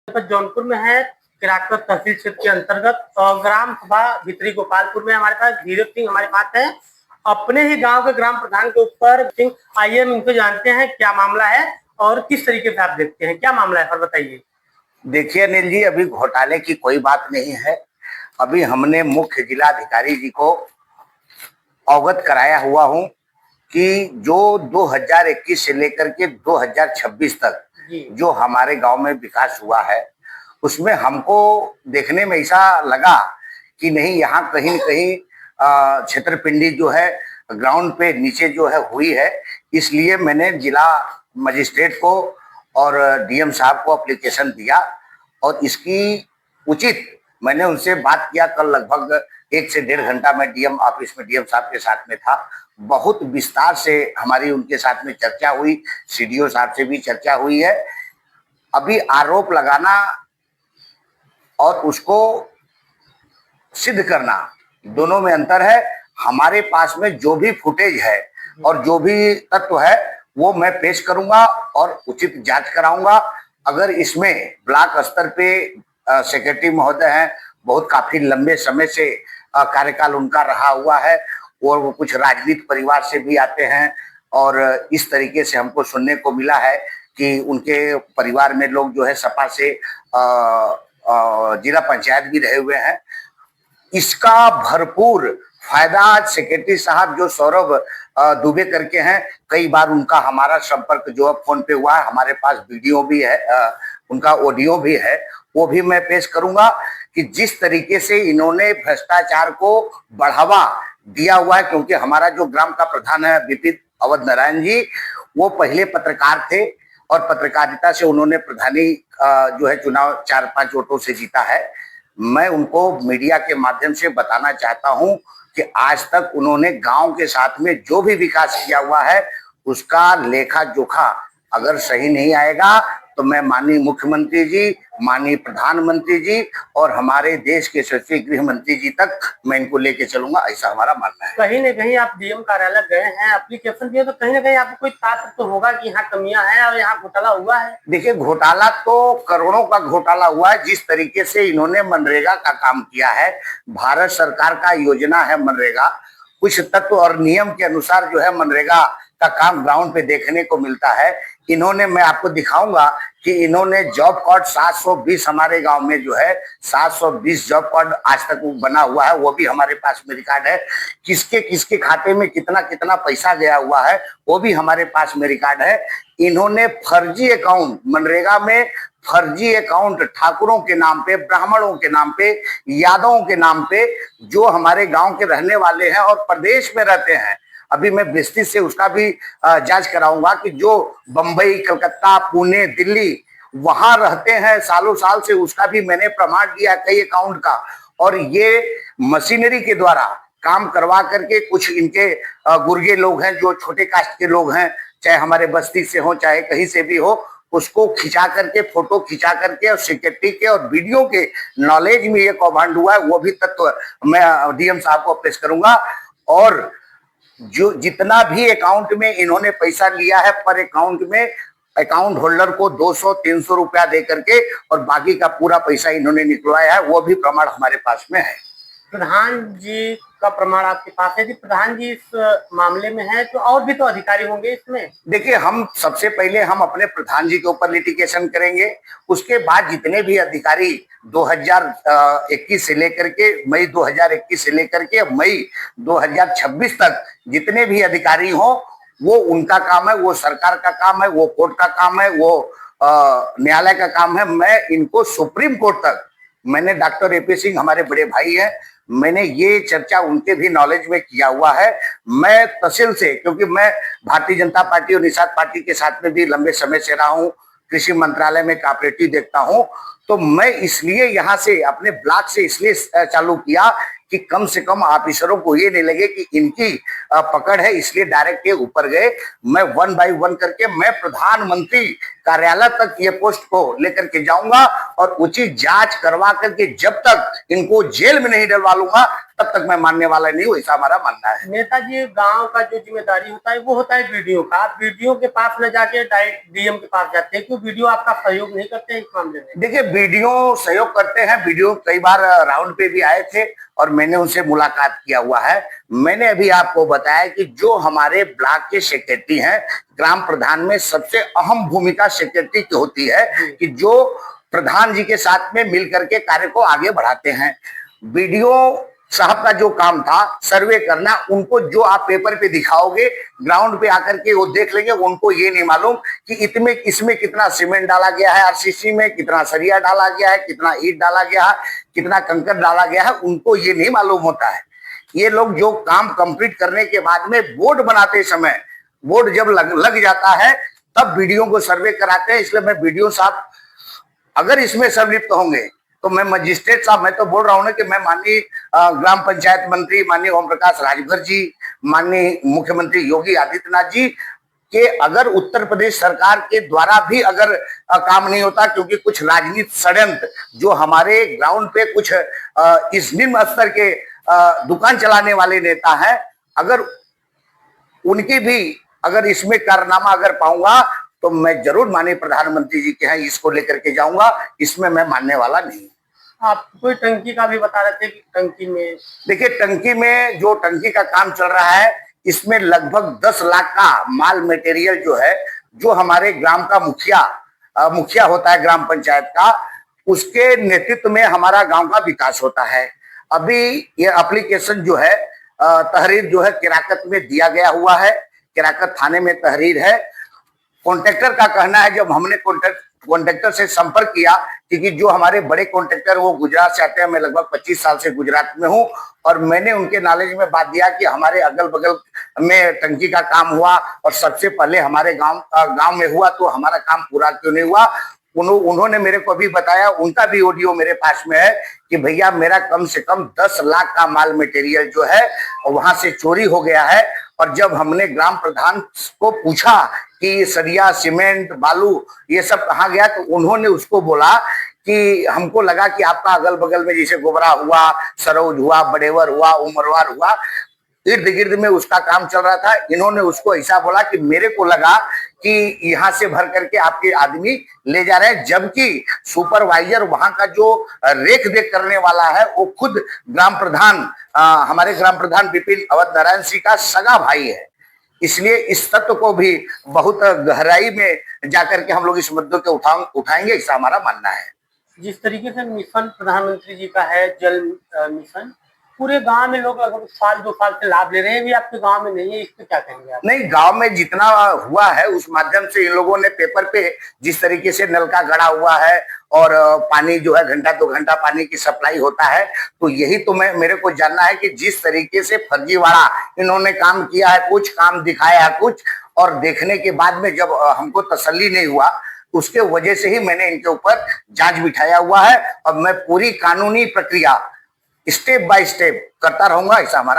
जौनपुर में है, किराकत तहसील क्षेत्र के अंतर्गत ग्राम सभा भितरी गोपालपुर में हमारे पास धीरज सिंह हमारे पास है। अपने ही गांव के ग्राम प्रधान के ऊपर सिंह, आइए हम इनको जानते हैं क्या मामला है और किस तरीके से आप देखते हैं, क्या मामला है सर बताइए। देखिए अनिल जी, अभी घोटाले की कोई बात नहीं है। अभी हमने मुख्य जिलाधिकारी जी को अवगत कराया हुआ हूं कि जो 2021 से लेकर के 2026 तक जो हमारे गांव में विकास हुआ है, उसमें हमको देखने में ऐसा लगा कि नहीं, यहाँ कहीं न कहीं छेतरपिंडी जो है ग्राउंड पे नीचे जो है हुई है। इसलिए मैंने जिला मजिस्ट्रेट को और डीएम साहब को एप्लीकेशन दिया और इसकी उचित मैंने उनसे बात किया। कल लगभग 1 से 1.5 घंटा मैं डीएम ऑफिस में डीएम साहब के साथ में था। बहुत विस्तार से हमारी उनके साथ में चर्चा हुई, सीडीओ साहब से भी चर्चा हुई है। अभी आरोप लगाना और उसको सिद्ध करना, दोनों में अंतर है। हमारे पास में जो भी फुटेज है और जो भी तत्व है वो मैं पेश करूंगा और उचित जांच कराऊंगा। अगर इसमें ब्लॉक स्तर पे सेक्रेटरी महोदय हैं, बहुत काफी लंबे समय से कार्यकाल उनका रहा हुआ है और वो कुछ राजनीतिक परिवार से भी आते हैं और इस तरीके से हमको सुनने को मिला है कि उनके परिवार में लोग जो है सपा से जिला पंचायत भी रहे हुए हैं। इसका भरपूर फायदा सेक्रेटरी साहब जो सौरभ दुबे करके हैं, कई बार उनका हमारा संपर्क जो है फोन पे हुआ है। हमारे पास वीडियो भी है, उनका ऑडियो भी है, वो भी मैं पेश करूंगा कि जिस तरीके से इन्होंने भ्रष्टाचार को बढ़ावा दिया हुआ है। क्योंकि हमारा जो ग्राम का प्रधान है विपिन अवध नारायण जी, वो पहले पत्रकार थे और पत्रकारिता से उन्होंने प्रधानी जो है चुनाव 4-5 वोटों से जीता है। मैं उनको मीडिया के माध्यम से बताना चाहता हूं कि आज तक उन्होंने गांव के साथ में जो भी विकास किया हुआ है उसका लेखा जोखा अगर सही नहीं आएगा तो मैं माननीय मुख्यमंत्री जी, माननीय प्रधानमंत्री जी और हमारे देश के सचिव गृह मंत्री जी तक मैं इनको लेके चलूंगा, ऐसा हमारा मानना है। कहीं न कहीं आप डीएम कार्यालय गए हैं, एप्लीकेशन दिया, तो कहीं न कहीं आपको कोई तथ्य तो होगा कि यहाँ कमियां हैं और यहाँ घोटाला हुआ है। देखिए, घोटाला तो करोड़ों का घोटाला हुआ है। जिस तरीके से इन्होंने मनरेगा का काम किया है, भारत सरकार का योजना है मनरेगा, कुछ तत्व और नियम के अनुसार जो है मनरेगा का काम ग्राउंड पे देखने को मिलता है। इन्होंने, मैं आपको दिखाऊंगा कि इन्होंने जॉब कार्ड 720 हमारे गांव में जो है 720 जॉब कार्ड आज तक बना हुआ है, वो भी हमारे पास में रिकॉर्ड है। किसके किसके खाते में कितना कितना पैसा गया हुआ है वो भी हमारे पास में रिकॉर्ड है। इन्होंने फर्जी अकाउंट मनरेगा में, फर्जी अकाउंट ठाकुरों के नाम पे, ब्राह्मणों के नाम पे, यादवों के नाम पे, जो हमारे गांव के रहने वाले हैं और प्रदेश में रहते हैं। अभी मैं विस्तृत से उसका भी जांच कराऊंगा कि जो बंबई, कलकत्ता, पुणे, दिल्ली वहां रहते हैं सालों साल से, उसका भी मैंने प्रमाण दिया कई अकाउंट का। और ये मशीनरी के द्वारा काम करवा करके कुछ इनके गुर्गे लोग हैं, जो छोटे कास्ट के लोग हैं, चाहे हमारे बस्ती से हो चाहे कहीं से भी हो, उसको खिंचा करके, फोटो खिंचा करके और सिक्योरिटी के और वीडियो के नॉलेज में ये कौभांड हुआ है, वो भी तत्व मैं डीएम साहब को पेश करूंगा। और जो जितना भी अकाउंट में इन्होंने पैसा लिया है, पर अकाउंट में अकाउंट होल्डर को 200-300 रुपया दे करके और बाकी का पूरा पैसा इन्होंने निकलवाया है, वो भी प्रमाण हमारे पास में है। प्रधान जी का प्रमाण आपके पास है? जी, प्रधान जी इस मामले में है तो और भी तो अधिकारी होंगे इसमें। देखिए, हम सबसे पहले हम अपने प्रधान जी के ऊपर लिटिगेशन करेंगे, उसके बाद जितने भी अधिकारी 2021 से लेकर के मई 2021 से लेकर के मई 2026 तक जितने भी अधिकारी हों, वो उनका काम है, वो सरकार का काम है, वो कोर्ट का काम है, वो न्यायालय का काम है। मैं इनको सुप्रीम कोर्ट तक, मैंने डॉक्टर एपी सिंह हमारे बड़े भाई हैं, मैंने ये चर्चा उनके भी नॉलेज में किया हुआ है। मैं तहसील से, क्योंकि मैं भारतीय जनता पार्टी और निषाद पार्टी के साथ में भी लंबे समय से रहा हूँ, कृषि मंत्रालय में कोऑपरेटिव देखता हूँ, तो मैं इसलिए यहाँ से अपने ब्लॉक से इसलिए चालू किया कि कम से कम ऑफिसरों को ये नहीं लगे कि इनकी पकड़ है, इसलिए डायरेक्ट के ऊपर गए। मैं 1 बाय 1 करके मैं प्रधानमंत्री कार्यालय तक ये पोस्ट को लेकर के जाऊंगा और उचित जांच करवा करके जब तक इनको जेल में नहीं डलवा लूंगा तब तक मैं मानने वाला नहीं हूं, ऐसा हमारा मानना है। नेताजी, गांव का जो जिम्मेदारी होता है वो होता है वीडियो का। आप वीडियो के पास न जाके डायरेक्ट डीएम के पास जाते हैं, क्यों वीडियो आपका सहयोग नहीं करते इस मामले में? देखिए, वीडियो सहयोग करते हैं। वीडियो कई बार राउंड पे भी आए थे और मैंने उनसे मुलाकात किया हुआ है। मैंने अभी आपको बताया कि जो हमारे ब्लॉक के सेक्रेटरी हैं, ग्राम प्रधान में सबसे अहम भूमिका सेक्रेटरी की होती है कि जो प्रधान जी के साथ में मिलकर के कार्य को आगे बढ़ाते हैं। वीडियो साहब का जो काम था सर्वे करना, उनको जो आप पेपर पे दिखाओगे ग्राउंड पे आकर के वो देख लेंगे। उनको ये नहीं मालूम कि इसमें कितना सीमेंट डाला गया है, आरसीसी में कितना सरिया डाला गया है, कितना ईंट डाला गया है, कितना कंकड़ डाला गया है, उनको ये नहीं मालूम होता है। ये लोग जो काम कंप्लीट करने के बाद में बोर्ड बनाते समय, बोर्ड जब लग जाता है तब वीडियो को सर्वे कराते हैं। इसलिए मैं वीडियो साहब अगर इसमें संलिप्त होंगे तो मैं मजिस्ट्रेट साहब, मैं तो बोल रहा हूं ना कि मैं माननीय ग्राम पंचायत मंत्री माननीय ओम प्रकाश राजभर जी, माननीय मुख्यमंत्री योगी आदित्यनाथ जी के अगर उत्तर प्रदेश सरकार के द्वारा भी अगर काम नहीं होता, क्योंकि कुछ राजनीतिक षड्यंत्र जो हमारे ग्राउंड पे कुछ इस निम्न स्तर के दुकान चलाने वाले नेता हैं, अगर उनकी भी अगर इसमें कारनामा अगर पाऊंगा तो मैं जरूर माननीय प्रधानमंत्री जी के हैं इसको लेकर के जाऊंगा। इसमें मैं मानने वाला नहीं। आप कोई टंकी का भी बता रहे थे कि टंकी में, देखिए टंकी में जो टंकी का काम चल रहा है, इसमें लगभग 10 लाख का माल मटेरियल जो है, जो हमारे ग्राम का मुखिया होता है ग्राम पंचायत का, उसके नेतृत्व में हमारा गांव का विकास होता है। अभी ये एप्लीकेशन जो है, तहरीर जो है किराकत में दिया गया हुआ है, किराकत थाने में तहरीर है। कॉन्ट्रैक्टर का कहना है, जब हमने कॉन्ट्रैक्टर से संपर्क किया, क्योंकि जो हमारे बड़े कॉन्ट्रैक्टर वो गुजरात से आते हैं, मैं लगभग 25 साल से गुजरात में हूं, और मैंने उनके नॉलेज में बात दिया कि हमारे अगल बगल में टंकी का काम हुआ और सबसे पहले हमारे गांव में हुआ, तो हमारा काम पूरा क्यों नहीं हुआ। उन्होंने मेरे को भी बताया, उनका भी ऑडियो मेरे पास में है कि भैया मेरा कम से कम 10 लाख का माल मटेरियल जो है वहां से चोरी हो गया है। और जब हमने ग्राम प्रधान को पूछा कि सरिया, सीमेंट, बालू ये सब कहाँ गया, तो उन्होंने उसको बोला कि हमको लगा कि आपका अगल बगल में जैसे गोबरा हुआ, सरोज हुआ, बड़ेवर हुआ, उमरवार हुआ, इर्द गिर्द में उसका काम चल रहा था। इन्होंने उसको ऐसा बोला कि मेरे को लगा कि यहाँ से भर करके आपके आदमी ले जा रहे हैं, जबकि सुपरवाइजर वहां का जो रेख देख करने वाला है वो खुद ग्राम प्रधान, हमारे ग्राम प्रधान विपिन अवध नारायण सिंह का सगा भाई है। इसलिए इस तत्व को भी बहुत गहराई में जाकर के हम लोग इस मुद्दे को उठाएंगे, ऐसा हमारा मानना है। जिस तरीके से मिशन प्रधानमंत्री जी का है, जल मिशन, पूरे गांव में लोग लगभग 1-2 साल से लाभ ले रहे हैं, भी आपके गांव में नहीं है, इस पे क्या कहेंगे आप? नहीं, गांव में जितना हुआ है उस माध्यम से इन लोगों ने पेपर पे जिस तरीके से नल का गड़ा हुआ है और पानी जो है घंटा 2 घंटा पानी की सप्लाई होता है, तो यही तो मेरे को जानना है कि जिस तरीके से फर्जीवाड़ा इन्होंने काम किया है, कुछ काम दिखाया है कुछ, और देखने के बाद में जब हमको तसल्ली नहीं हुआ, उसके वजह से ही मैंने इनके ऊपर जांच बिठाया हुआ है। और मैं पूरी कानूनी प्रक्रिया स्टेप बाय स्टेप करता रहूंगा, ऐसा हमारा